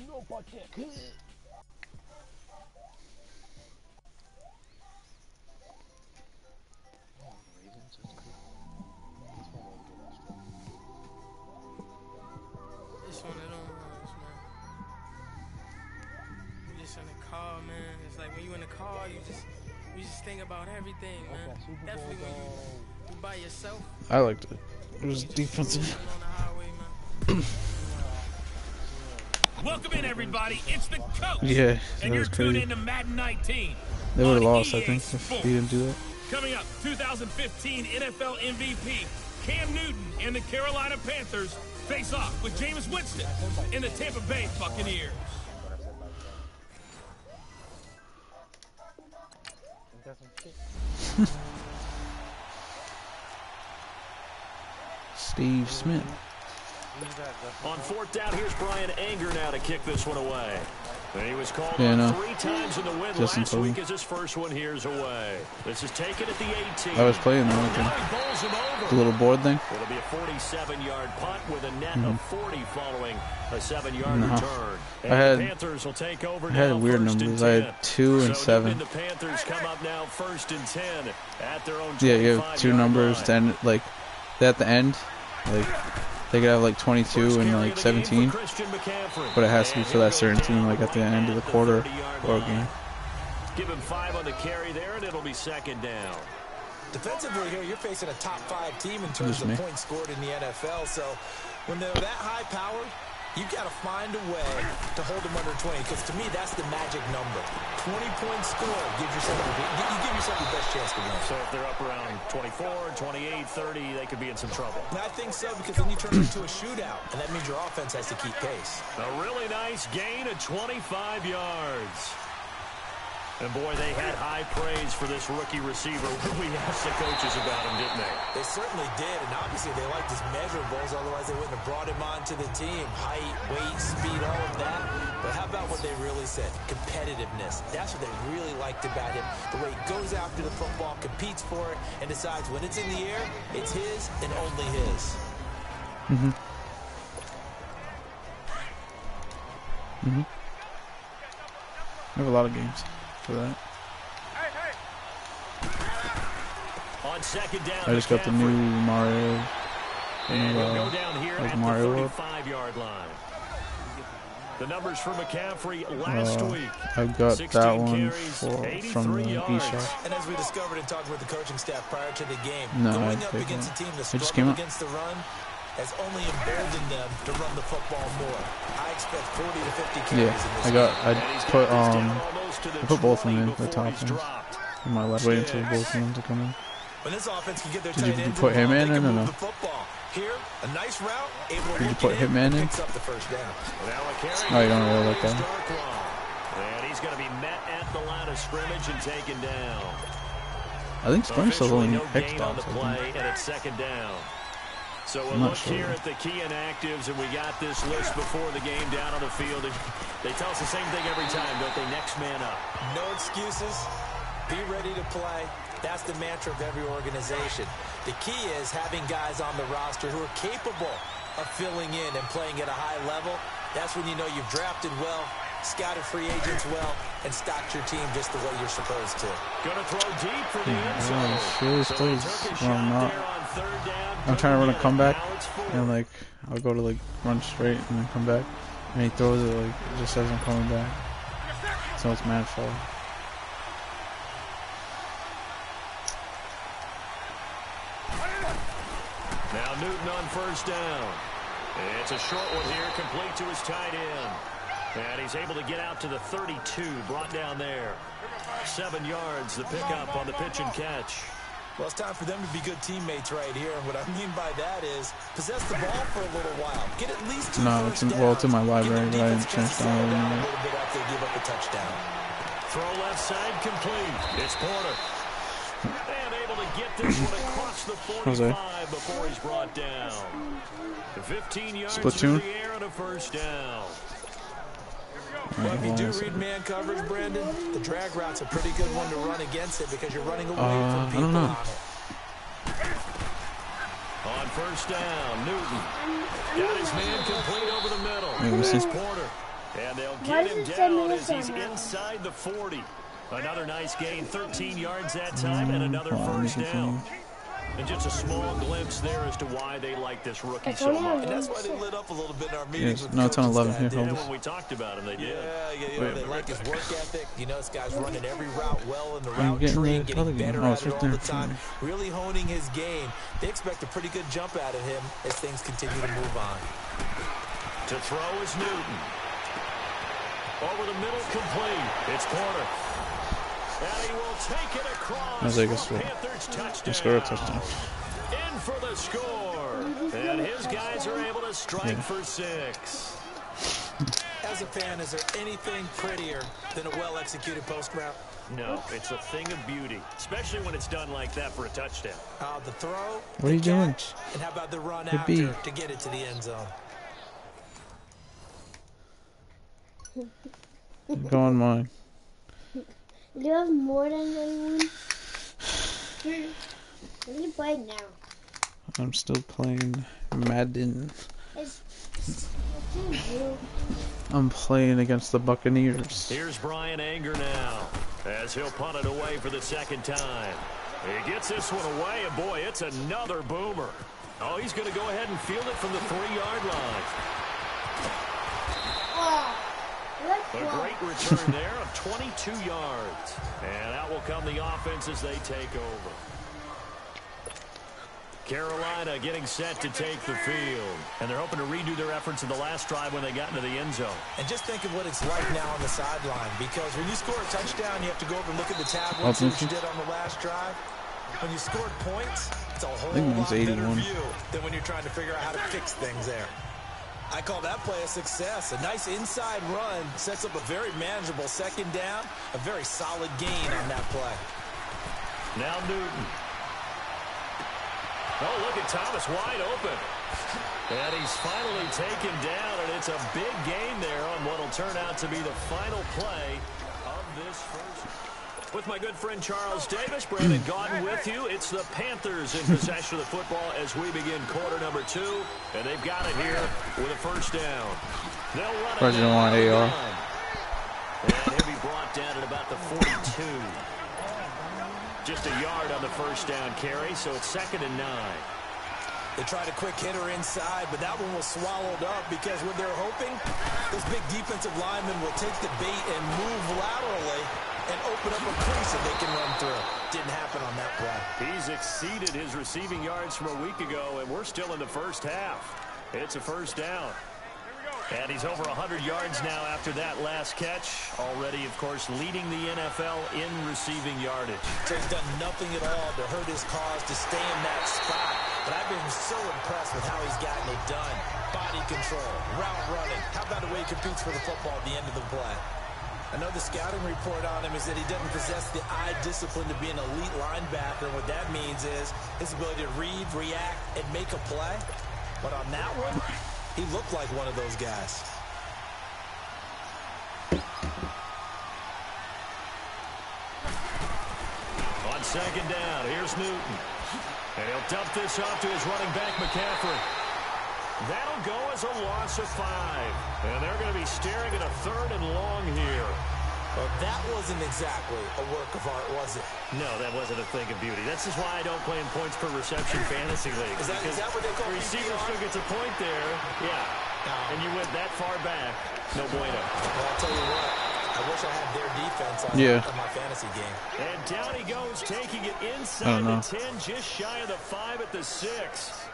No bucket. It's one of them ones, man. You just in the car, man. It's like when you in the car, you just think about everything, man. Definitely when you by yourself. I liked it. It was defensive. On the highway, man. Welcome in, everybody. It's the coach. Yeah, and that you're was tuned crazy. into Madden 19. They would have on lost, I EA think, Sports. if he didn't do that. Coming up, 2015 NFL MVP Cam Newton and the Carolina Panthers face off with Jameis Winston and the Tampa Bay Buccaneers. Steve Smith. On fourth down, here's Brian Anger now to kick this one away. And he was called Yeah, on no. 3 times in the win Justin last told me. week as his first one here's away. This is taken at the 18. I was playing that with Now he bowls him the over. little board thing. It'll be a 47-yard punt with a net of 40 following a 7-yard No. return. And I had- the Panthers will take over I had now, weird first and numbers. I 10. had 2 and So 7. Newton and the Panthers come up now first and 10 at their own 25-yard Yeah, you have 2 numbers. Then, like, at the end, like, they could have like 22 and like 17, but it has to be for that certain team, like at the end of the quarter or game. Give him 5 on the carry there, and it'll be second down. Defensively here, you're facing a top-5 team in terms Just of me. points scored in the NFL. So when they're that high-powered, you've got to find a way to hold them under 20. Because to me, that's the magic number. 20-point score gives yourself you give yourself the best chance to win. So if they're up around 24, 28, 30, they could be in some trouble. And I think so, because then you turn it into a shootout, and that means your offense has to keep pace. A really nice gain of 25 yards. And boy, they had high praise for this rookie receiver when we asked the coaches about him, didn't they? They certainly did, and obviously they liked his measurables, otherwise they wouldn't have brought him onto the team. Height, weight, speed, all of that. But how about what they really said? Competitiveness. That's what they really liked about him. The way he goes after the football, competes for it, and decides when it's in the air, it's his and only his. Mm-hmm. Mm-hmm. I have a lot of games for that. On second down, I just got the new Mario. And he'll go down here like at Mario the World. 35-yard line. The numbers for McCaffrey last week. I got 16 that one carries, from 83 the yards. eShop. And as we discovered in talking with the coaching staff prior to the game, No, going I up picked against one. a team that It just came struggled out. against the run has only emboldened them to run the football more. I expect 40 to 50 carries in this Yeah, game. I put both of them in the top ones. In my left, waiting for both of them to come in. When this offense can get their Did tight you ends put him involved, in they can or move no? the football. Here, a nice route, able to Did you look put it Hitman in? picks up the first down. Oh, you don't really like that? And he's going to be met at the line of scrimmage and taken down. I think Springfield's Officially only no X gain on the dogs. play, and it's second down. So I'm we'll not look sure. here at the key inactives, and we got this list before the game down on the field. They tell us the same thing every time, don't they? Next man up. No excuses. Be ready to play. That's the mantra of every organization. The key is having guys on the roster who are capable of filling in and playing at a high level. That's when you know you've drafted well, scouted free agents well, and stocked your team just the way you're supposed to. Gonna throw deep for the end zone. Seriously, So he took a shot I'm not. there on third down. I'm trying to run a comeback, Now it's fourth. and like I'll go to like run straight and then come back, and he throws it like it just says I'm coming back. So it's mad foul. Now Newton on first down. It's a short one here, complete to his tight end. And he's able to get out to the 32, brought down there. 7 yards, the pickup on the pitch and catch. Well, it's time for them to be good teammates right here. And what I mean by that is possess the ball for a little while. Get at least 2 No, first it's in, well, it's in my downs. Give library, the but I didn't defense change a chance to slow down down a anymore. little bit after they give up a touchdown. Throw left side complete. It's Porter. And able to get this one across the 45 before he's brought down. The 15 yards Splatoon. through the air and a first down. Well, if you do read man coverage, Brandon, the drag route's a pretty good one to run against it because you're running away from people I don't know. on it. On On first down, Newton got his man complete over the middle. It's Porter. And they'll get him down as he's inside the 40. Another nice gain, 13 yards that time, and another first down. And just a small glimpse there as to why they like this rookie so much. And that's why they lit up a little bit in our meetings. Yes, no, it's on 11 here. Yeah, when we talked about him, they did. Yeah, they like his work ethic. You know, this guy's running every route well in the route tree, getting better at it all the time, really honing his game. They expect a pretty good jump out of him as things continue to move on. To throw is Newton. Over the middle, complete. It's Porter. And he will take it across for Panthers touchdown. Score a touchdown. In for the score. And his guys are able to strike for 6. As a fan, is there anything prettier than a well-executed post route? No, it's a thing of beauty, especially when it's done like that for a touchdown. The throw, what are you doing? And how about the run after to get it to the end zone? Go on mine. Do you have more than anyone? What are you playing now? I'm still playing Madden. I'm playing against the Buccaneers. Here's Brian Anger now, as he'll punt it away for the second time. He gets this one away, and boy, it's another boomer. Oh, he's going to go ahead and field it from the 3-yard line. A great return there of 22 yards. And out will come the offense as they take over. Carolina getting set to take the field. And they're hoping to redo their efforts in the last drive when they got into the end zone. And just think of what it's like now on the sideline. Because when you score a touchdown, you have to go over and look at the tablets, which you did on the last drive. When you scored points, it's a whole lot better view than when you're trying to figure out how to fix things there. I call that play a success. A nice inside run sets up a very manageable second down. A very solid gain on that play. Now Newton. Oh, look at Thomas wide open. And he's finally taken down, and it's a big gain there on what will turn out to be the final play of this first. With my good friend Charles Davis, Brandon Gaudin with you. It's the Panthers in possession of the football as we begin quarter number 2. And they've got it here with a first down. They'll run it down. And he'll be brought down at about the 42. Just a yard on the first down carry, so it's 2nd and 9. They tried a quick hitter inside, but that one was swallowed up because what they're hoping, this big defensive lineman will take the bait and move laterally and open up a crease that they can run through. Didn't happen on that play. He's exceeded his receiving yards from a week ago, and we're still in the first half. It's a first down. And he's over 100 yards now after that last catch. Already, of course, leading the NFL in receiving yardage. So he's done nothing at all to hurt his cause to stay in that spot. But I've been so impressed with how he's gotten it done. Body control, route running. How about the way he competes for the football at the end of the play? I know the scouting report on him is that he doesn't possess the eye discipline to be an elite linebacker. What that means is his ability to read, react, and make a play. But on that one, he looked like one of those guys. On second down, here's Newton. And he'll dump this off to his running back, McCaffrey. That'll go as a loss of 5. And they're going to be staring at a 3rd and long here. Well, that wasn't exactly a work of art, was it? No, that wasn't a thing of beauty. This is why I don't play in points per reception fantasy league. Is that what they call the receiver still gets a point there. Yeah. And you went that far back. No bueno. Well, I'll tell you what. I wish I had their defense on my fantasy game. And down he goes, taking it inside the 10, just shy of the 5 at the 6.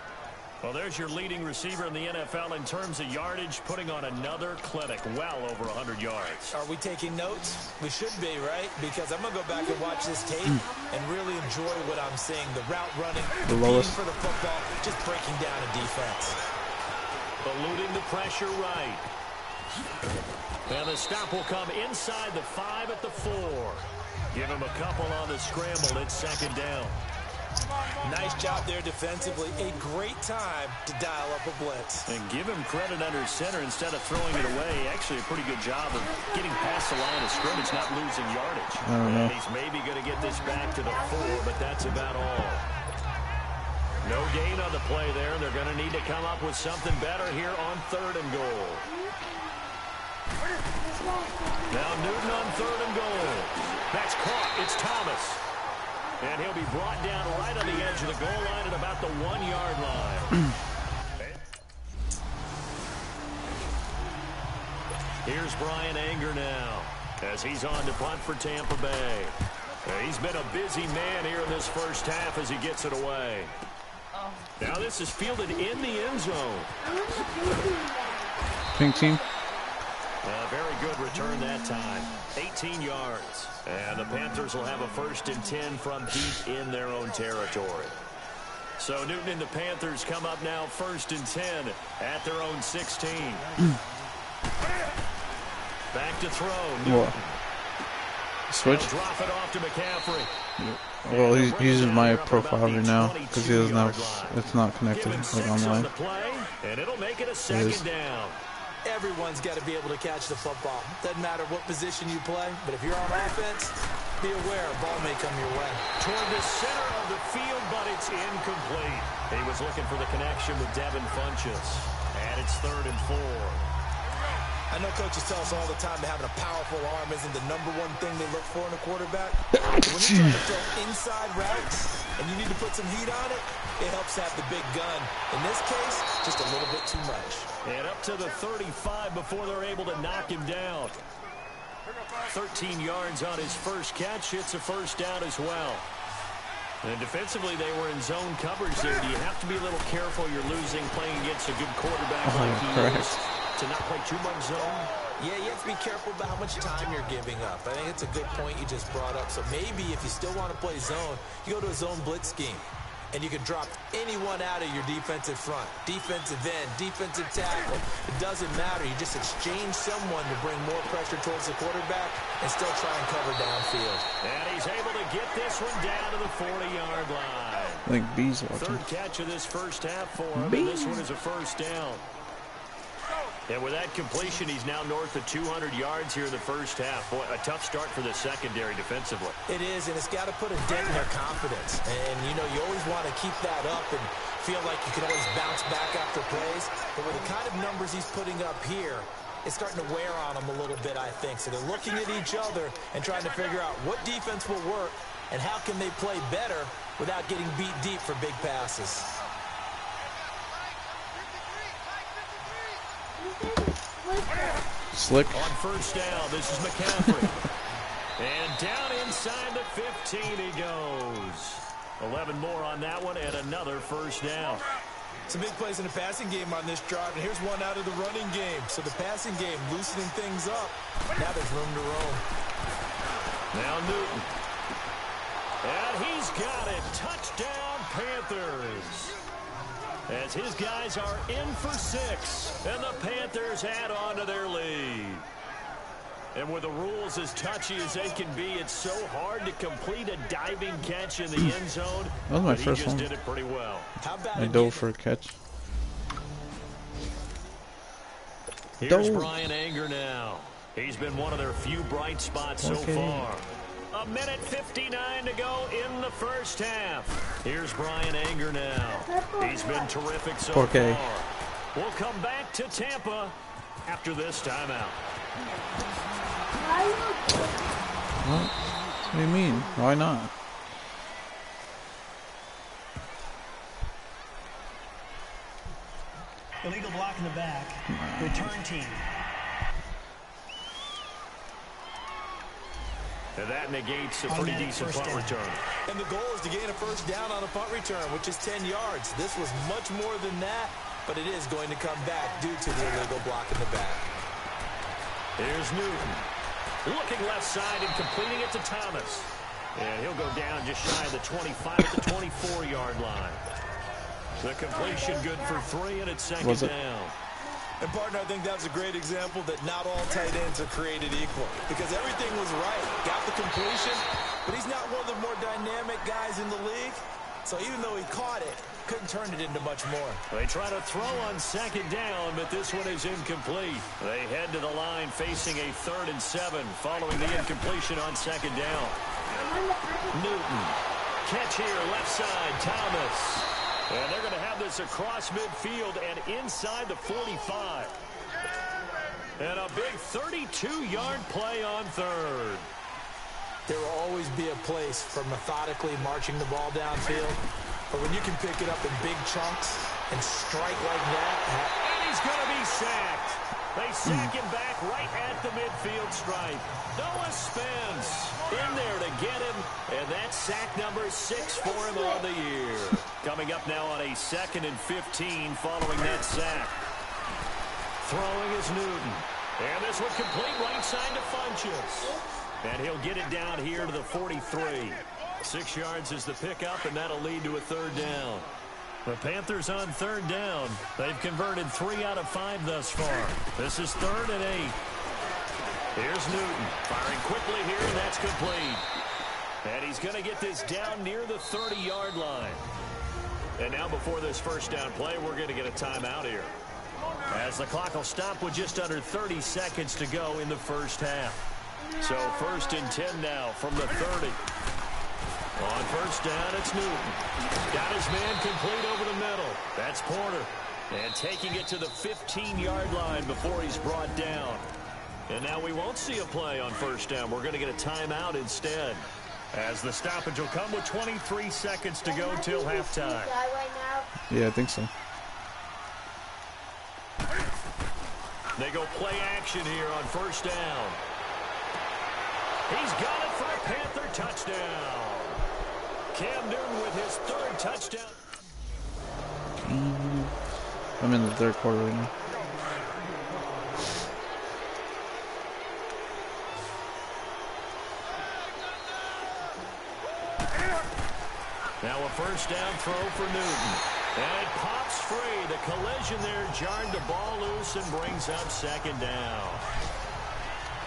Well, there's your leading receiver in the NFL in terms of yardage, putting on another clinic, well over 100 yards. Are we taking notes? We should be, right? Because I'm going to go back and watch this tape and really enjoy what I'm seeing. The route running, the beating for the football, just breaking down a defense. Eluding the pressure right. And the stop will come inside the 5 at the 4. Give him a couple on the scramble. It's 2nd down. Nice job there defensively. A great time to dial up a blitz. And give him credit under center instead of throwing it away. Actually, a pretty good job of getting past the line of scrimmage, not losing yardage. And he's maybe going to get this back to the 4, but that's about all. No gain on the play there. They're going to need to come up with something better here on 3rd and goal. Now Newton on 3rd and goal. That's caught. It's Thomas. And he'll be brought down right on the edge of the goal line at about the 1-yard line. Here's Brian Anger now as he's on to punt for Tampa Bay. He's been a busy man here in this first half as he gets it away. Now this is fielded in the end zone. Pink team. Very good return that time. 18 yards. And the Panthers will have a 1st and 10 from deep in their own territory. So Newton and the Panthers come up now 1st and 10 at their own 16. Back to throw. Newton. Switch. He'll drop it off to McCaffrey. Well, he's using my profile right now because he doesn't have. It's not connected like online. And it'll make it a 2nd down. Everyone's got to be able to catch the football. Doesn't matter what position you play, but if you're on offense, be aware a ball may come your way. Toward the center of the field, but it's incomplete. He was looking for the connection with Devin Funchess. And it's 3rd and 4. I know coaches tell us all the time that having a powerful arm isn't the #1 thing they look for in a quarterback. When you're trying to throw inside routes and you need to put some heat on it, it helps have the big gun. In this case, just a little bit too much. And up to the 35 before they're able to knock him down. 13 yards on his first catch. It's a 1st down as well. And defensively, they were in zone coverage there. Do you have to be a little careful? You're losing playing against a good quarterback like he is. To not play too much zone? Yeah, you have to be careful about how much time you're giving up. I think it's a good point you just brought up. So maybe if you still want to play zone, you go to a zone blitz scheme. And you can drop anyone out of your defensive front. Defensive end, defensive tackle. It doesn't matter. You just exchange someone to bring more pressure towards the quarterback and still try and cover downfield. And he's able to get this one down to the 40-yard line. I think B's watching. 3rd catch of this first half for him. And this one is a 1st down. And with that completion, he's now north of 200 yards here in the first half. Boy, a tough start for the secondary defensively. It is, and it's got to put a dent in their confidence. And, you know, you always want to keep that up and feel like you can always bounce back after plays. But with the kind of numbers he's putting up here, it's starting to wear on them a little bit, I think. So they're looking at each other and trying to figure out what defense will work and how can they play better without getting beat deep for big passes. Slick. On 1st down, this is McCaffrey. And down inside the 15 he goes. 11 more on that one and another 1st down. Some big plays in the passing game on this drive, and here's one out of the running game. So the passing game loosening things up. Now there's room to roam. Now Newton. And he's got it. Touchdown, Panthers. As his guys are in for 6, and the Panthers add on to their lead. And with the rules as touchy as they can be, it's so hard to complete a diving catch in the end zone. That was my first one. He just did it pretty well. How about I dove for a catch. Here's Brian Anger now. He's been one of their few bright spots so far. 1:59 to go in the first half. Here's Brian Anger now. He's been terrific so far. We'll come back to Tampa after this timeout. What do you mean? Why not? Illegal block in the back. Return team. And that negates a pretty decent punt return. And the goal is to gain a 1st down on a punt return, which is 10 yards. This was much more than that, but it is going to come back due to the illegal block in the back. Here's Newton. Looking left side and completing it to Thomas. And he'll go down just shy of the 25 at the 24-yard line. The completion good for 3, and it's 2nd down. And, partner, I think that's a great example that not all tight ends are created equal. Because everything was right. Got the completion, but he's not one of the more dynamic guys in the league. So even though he caught it, couldn't turn it into much more. They try to throw on 2nd down, but this one is incomplete. They head to the line facing a 3rd and 7 following the incompletion on 2nd down. Newton. Catch here, left side, Thomas. And they're going to have this across midfield and inside the 45. And a big 32-yard play on third. There will always be a place for methodically marching the ball downfield. But when you can pick it up in big chunks and strike like that. And he's going to be sacked. They sack him back right at the midfield stripe. Noah Spence in there to get him. And that's sack number 6 for him on the year. Coming up now on a 2nd and 15 following that sack. Throwing is Newton. And this one complete right side to Funchess. And he'll get it down here to the 43. 6 yards is the pickup, and that'll lead to a 3rd down. The Panthers on 3rd down. They've converted 3 out of 5 thus far. This is 3rd and 8. Here's Newton firing quickly here, and that's complete. And he's going to get this down near the 30-yard line. And now before this first down play, we're going to get a timeout here, as the clock will stop with just under 30 seconds to go in the first half. So 1st and 10 now from the 30. On 1st down, it's Newton. Got his man complete over the middle. That's Porter. And taking it to the 15-yard line before he's brought down. And now we won't see a play on 1st down. We're going to get a timeout instead, as the stoppage will come with 23 seconds to go till halftime. Yeah, I think so. They go play action here on 1st down. He's got it for a Panther touchdown. Cam Newton with his 3rd touchdown. I'm in the 3rd quarter right now. Now a 1st down throw for Newton. And it pops free. The collision there jarred the ball loose and brings up 2nd down.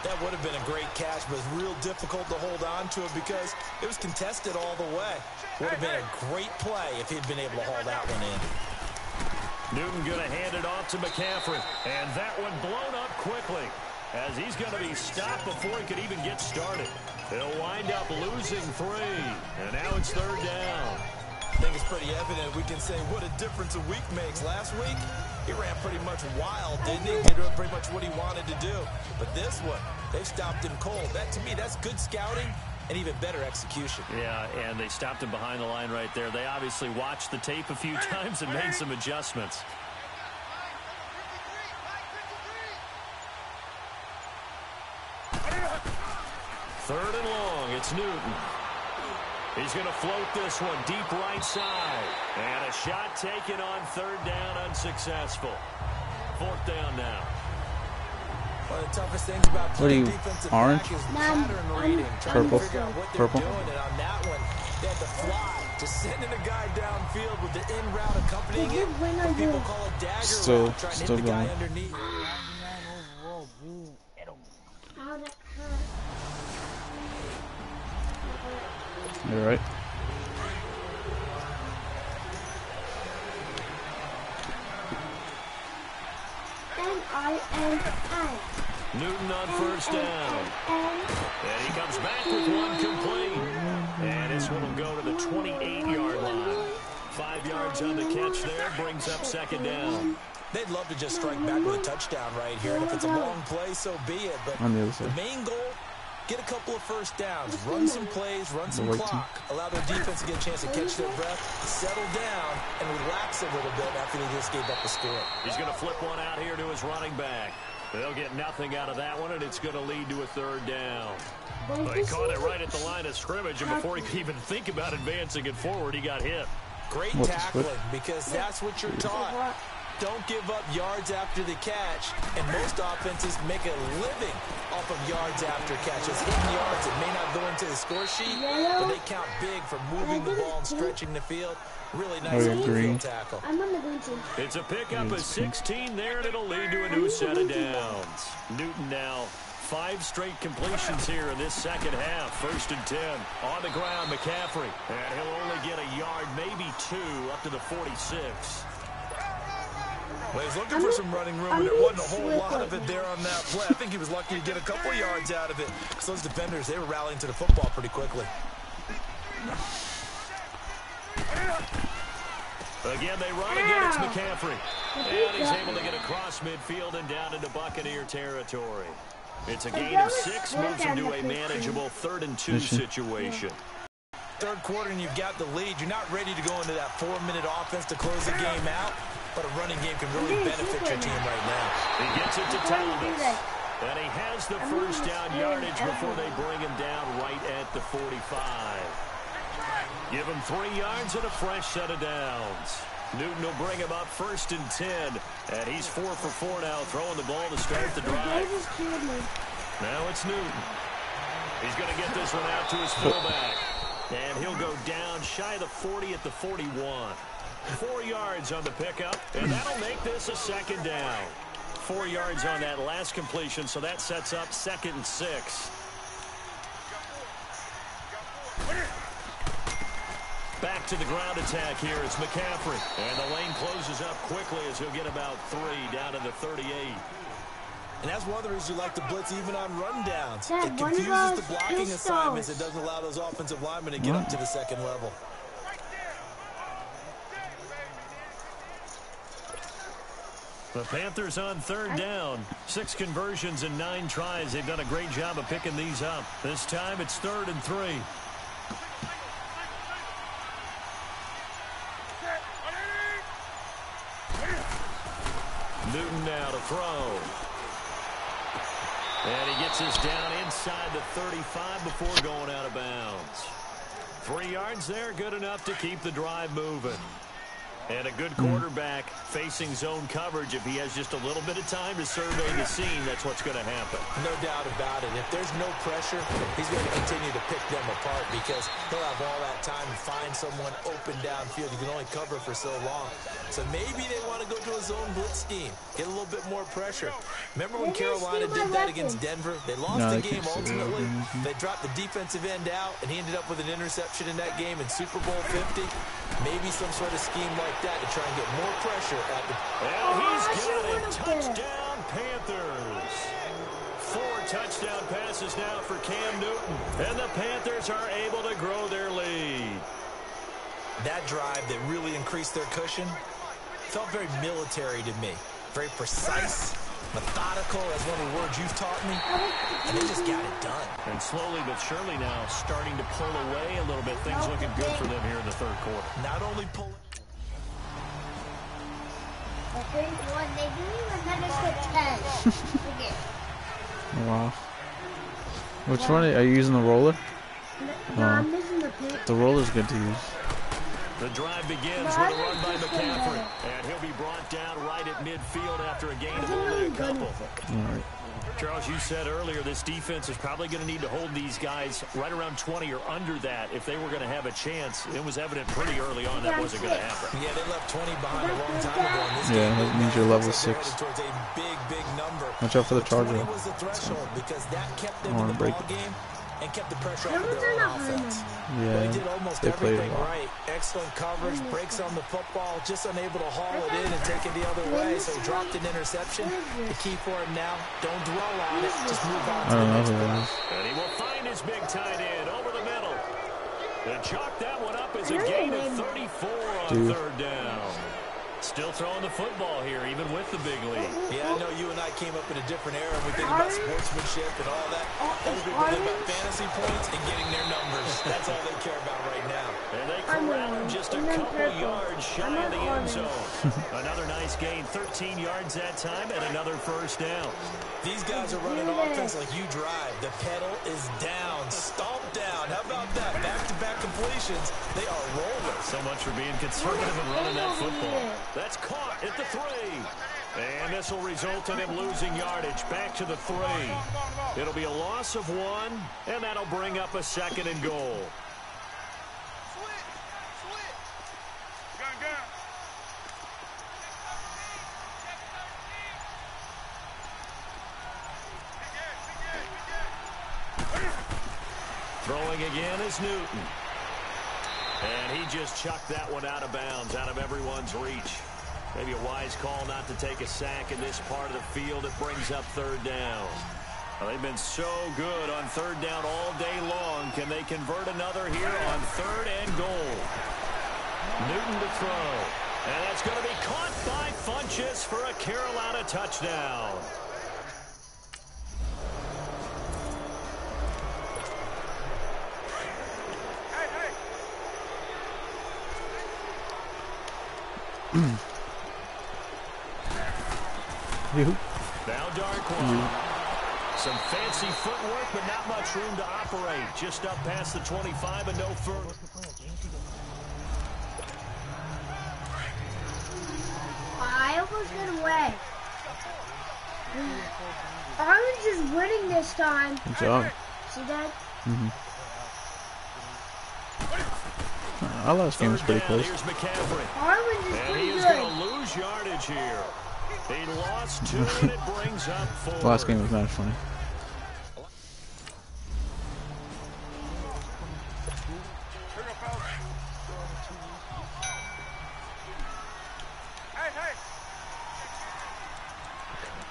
That would have been a great catch, but it's real difficult to hold on to it because it was contested all the way. Would have been a great play if he'd been able to haul that one in. Newton going to hand it off to McCaffrey. And that one blown up quickly, as he's going to be stopped before he could even get started. He'll wind up losing 3. And now it's 3rd down. I think it's pretty evident. We can say what a difference a week makes. Last week, he ran pretty much wild, didn't he? He did pretty much what he wanted to do. But this one, they stopped him cold. That, to me, that's good scouting and even better execution. Yeah, and they stopped him behind the line right there. They obviously watched the tape a few times and made some adjustments. Third and long, it's Newton. He's going to float this one deep right side. And a shot taken on 3rd down, unsuccessful. 4th down now. One of the toughest things about playing defensive orange? back is pattern reading. Trying to figure out what they're doing. And on that one, they had to fly. Just sending a guy downfield with the in route accompanying it. What people call a dagger route. Trying to hit the guy underneath. You're right. Newton on 1st down. And he comes back with one complete. And this one will go to the 28-yard line. 5 yards on the catch there, brings up 2nd down. They'd love to just strike back with a touchdown right here. And if it's a long play, so be it. But the main goal, get a couple of 1st downs, run some plays, run some clock, allow their defense to get a chance to catch their breath, settle down, and relax a little bit after they just gave up the score. He's going to flip one out here to his running back. They'll get nothing out of that one, and it's going to lead to a 3rd down. They caught it right at the line of scrimmage, and before he could even think about advancing it forward, he got hit. Great tackling, because that's what you're taught. Don't give up yards after the catch, and most offenses make a living off of yards after catches. Hitting yards that may not go into the score sheet, but they count big for moving the ball and stretching the field. Really nice field tackle. It's a pickup of 16 there, and it'll lead to a new set of downs. Newton now 5 straight completions here in this second half. 1st and 10. On the ground, McCaffrey. And he'll only get a yard, maybe 2, up to the 46. Well, he's looking for some running room, and there wasn't a whole lot of it there on that play. I think he was lucky to get a couple yards out of it. So those defenders, they were rallying to the football pretty quickly. Again, they run. Again, it's McCaffrey. And he's able to get across midfield and down into Buccaneer territory. It's a gain of 6, moves into a manageable 3rd and 2 situation. Third quarter and you've got the lead. You're not ready to go into that 4-minute offense to close the game out, but a running game can really benefit your team right now. He gets it to Thomas. And he has the first down yardage before they bring him down right at the 45. Give him 3 yards and a fresh set of downs. Newton will bring him up 1st and 10. And he's 4 for 4 now, throwing the ball to start the drive. Now it's Newton. He's going to get this one out to his fullback. And he'll go down shy of the 40 at the 41. 4 yards on the pickup, and that'll make this a 2nd down. 4 yards on that last completion, so that sets up 2nd and 6. Back to the ground attack here. It's McCaffrey. And the lane closes up quickly as he'll get about 3 down to the 38. And that's one of the reasons you like to blitz even on rundowns. It confuses the blocking assignments. It doesn't allow those offensive linemen to get up to the 2nd level. The Panthers on 3rd down. 6 conversions and 9 tries. They've done a great job of picking these up. This time it's 3rd and 3. Newton now to throw. And he gets this down inside the 35 before going out of bounds. 3 yards there, good enough to keep the drive moving. And a good quarterback facing zone coverage. If he has just a little bit of time to survey the scene, that's what's going to happen. No doubt about it. If there's no pressure, he's going to continue to pick them apart because he'll have all that time to find someone open downfield. You can only cover for so long. So maybe they want to go to a zone blitz scheme, get a little bit more pressure. Remember when Carolina did that against Denver? They lost the game ultimately. They dropped the defensive end out, and he ended up with an interception in that game in Super Bowl 50. Maybe some sort of scheme like that to try and get more pressure at the... And he's got it. Touchdown, Panthers. 4 touchdown passes now for Cam Newton. And the Panthers are able to grow their lead. That drive that really increased their cushion felt very military to me. Very precise, methodical, as one of the words you've taught me. And they just got it done. And slowly but surely now starting to pull away a little bit. Things looking good for them here in the 3rd quarter. Not only pull... They didn't even let us get 10. Wow. Which one are you using, the roller? No, I'm using the paper. The roller's good to use. The drive begins with a run by McCaffrey. And he'll be brought down right at midfield after a gain of only a couple. All right. Charles, you said earlier this defense is probably going to need to hold these guys right around 20 or under that if they were going to have a chance. It was evident pretty early on that wasn't going to happen. Yeah, they left 20 behind a long time ago in this game. Yeah, that means you're level 6. Towards a big number. Watch out for the Charger. 20 was the threshold because that kept them in the ball game and kept the pressure off of their own offense. Yeah, they did almost everything right. Excellent coverage, breaks on the football, just unable to haul it in and take it the other way. So he dropped an interception. The key for him now, don't dwell on it, just move on to the next pass. And he will find his big tight end over the middle. And chalk that one up as a gain of 34 on 3rd down. Still throwing the football here, even with the big lead. Yeah, I know you and I came up in a different era. We think about sportsmanship and all that. Other people think about fantasy points and getting their numbers. That's all they care about right now. And they corral him just a couple yards shy of the end zone. Another nice gain, 13 yards that time, and another 1st down. These guys are running offense like you drive. The pedal is down, stomp down. How about that? Back-to-back completions. They are rolling. So much for being conservative and running that football. That's caught at the 3. And this will result in him losing yardage. Back to the 3. It'll be a loss of 1, and that'll bring up a 2nd and goal. Throwing again is Newton. And he just chucked that one out of bounds, out of everyone's reach. Maybe a wise call not to take a sack in this part of the field. It brings up 3rd down. Well, they've been so good on 3rd down all day long. Can they convert another here on 3rd and goal? Newton to throw. And that's going to be caught by Funchess for a Carolina touchdown. Now Darkwan. Some fancy footwork, but not much room to operate. Just up past the 25 and no further. I almost got away. Orange is winning this time. Good job. See that? Our last game was pretty close. Here's McCaffrey. Orange is And pretty he is good. going to lose yardage here. He lost 2 and it brings up 4. The last game was not funny.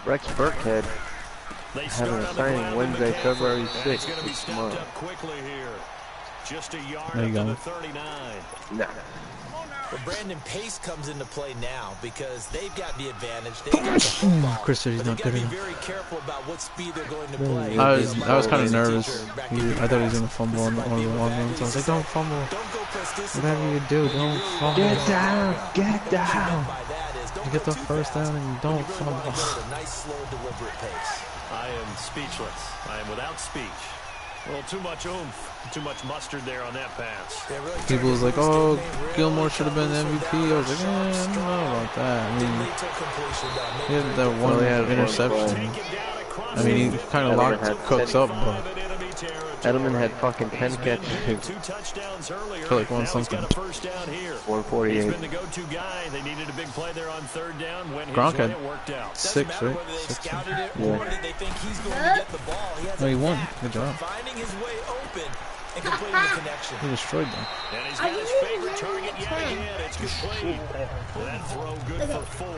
Rex Burkhead having a signing Wednesday, February 6th. Going to be stepped up quickly here. Just a yard There you up to go. the 39. Nah. But Brandon Pace comes into play now because they've got the advantage. They've got the football. Chris said he's but not they've got good to be enough. very careful about what speed they're going to play. I was kind of nervous. I thought he was gonna fumble on the long run. So I was like, don't fumble. Don't go Presticino. Whatever you do, don't fumble. Get down! Get down! By that is don't You get go the too first fast. down and don't You really want to fumble. go at a nice, slow, deliberate pace. I am speechless. I am without speech. A little too much oomph, too much mustard there on that pass. Yeah, really People was like, targeted oh, his teammate Gilmore really should have been the got MVP. loose I was like, down, I don't know about that. I Didn't mean, lead to completion, though. he had that one Well, he had one interception. I mean, he kind of Edelman locked had Cooks up, but Edelman had fucking 10 catches. 2 touchdowns earlier. feel like one Now he's something. got a first down here. 148. He's been the go-to guy. They needed a big play there on 3rd down. When his Gronk way had it worked out. 6, Doesn't matter right? whether they 6. scouted it Yeah. or did they think he's going to get the ball. He has No, he a won. knack Good for job. finding his way open and completing the connection. He destroyed them. And he's I got his didn't favorite even target get yet 10. again. It's complete. That throw good Look for 4.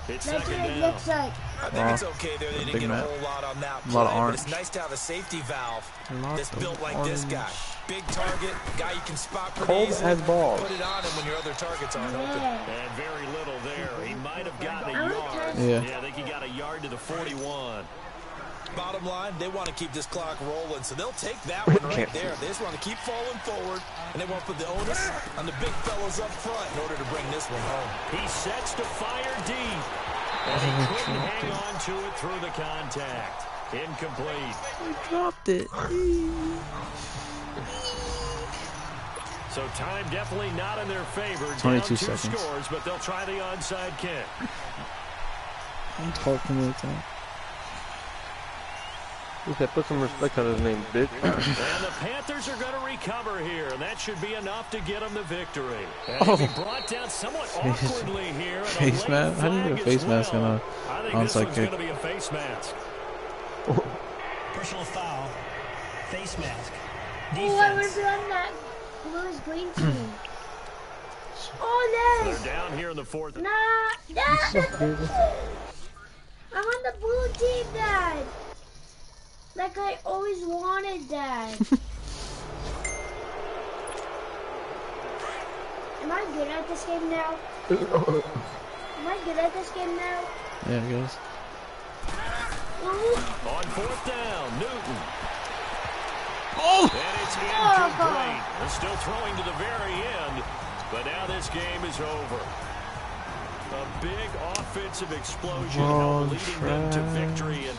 It's That's what second it down. looks like. I think it's okay there. They Big didn't get a Matt. whole lot on that A lot of play, but orange. it's nice to have a safety valve Lots that's of built like this guy. orange. Big target, guy you can spot pretty Cold easily. as balls. Put it on him when your other targets aren't open. Yeah. And very little there. He might have gotten a I like yard. that. Yeah. I think he got a yard to the 41. Bottom line, they want to keep this clock rolling, so they'll take that one right there. They just want to keep falling forward, and they want to put the onus on the big fellas up front in order to bring this one home. He sets to fire deep. And he couldn't hang on to it through the contact. Incomplete. He dropped it. So time definitely not in their favor. 22 Down 2 seconds. scores, but they'll try the onside kick. I'm talking all the time. He said, put some respect on his name, bitch. And the Panthers are going to recover here, and that should be enough to get them the victory. And Oh. he brought down somewhat awkwardly here. And Face a late mask? How do you flag get a face as mask well. on I think onside this one's kick? going to be a face mask. Personal foul. Face mask. Oh, I was Defense. on that blues green team. Oh, They're nice. down here in the 4th. Nah, that's I'm on the blue team, Dad. Like I always wanted, Dad. Am I good at this game now? Am I good at this game now? Yeah, I guess. Ooh. On 4th down, Newton. Oh! And it's incomplete. They're still throwing to the very end, but now this game is over. A big offensive explosion leading them to victory, and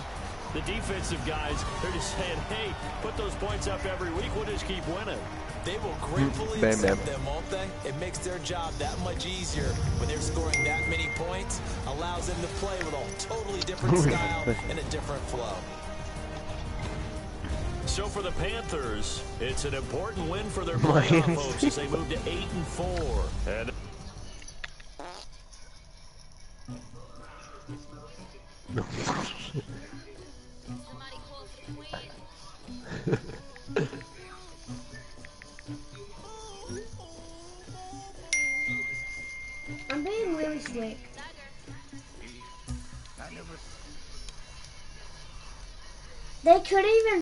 the defensive guys, they're just saying, hey, put those points up every week, we'll just keep winning. They will gratefully Bam, accept bam. them, won't they? It makes their job that much easier when they're scoring that many points, allows them to play with a totally different style and a different flow. So for the Panthers, it's an important win for their playoff hopes as they move to 8-4. And I'm being really slick. They couldn't even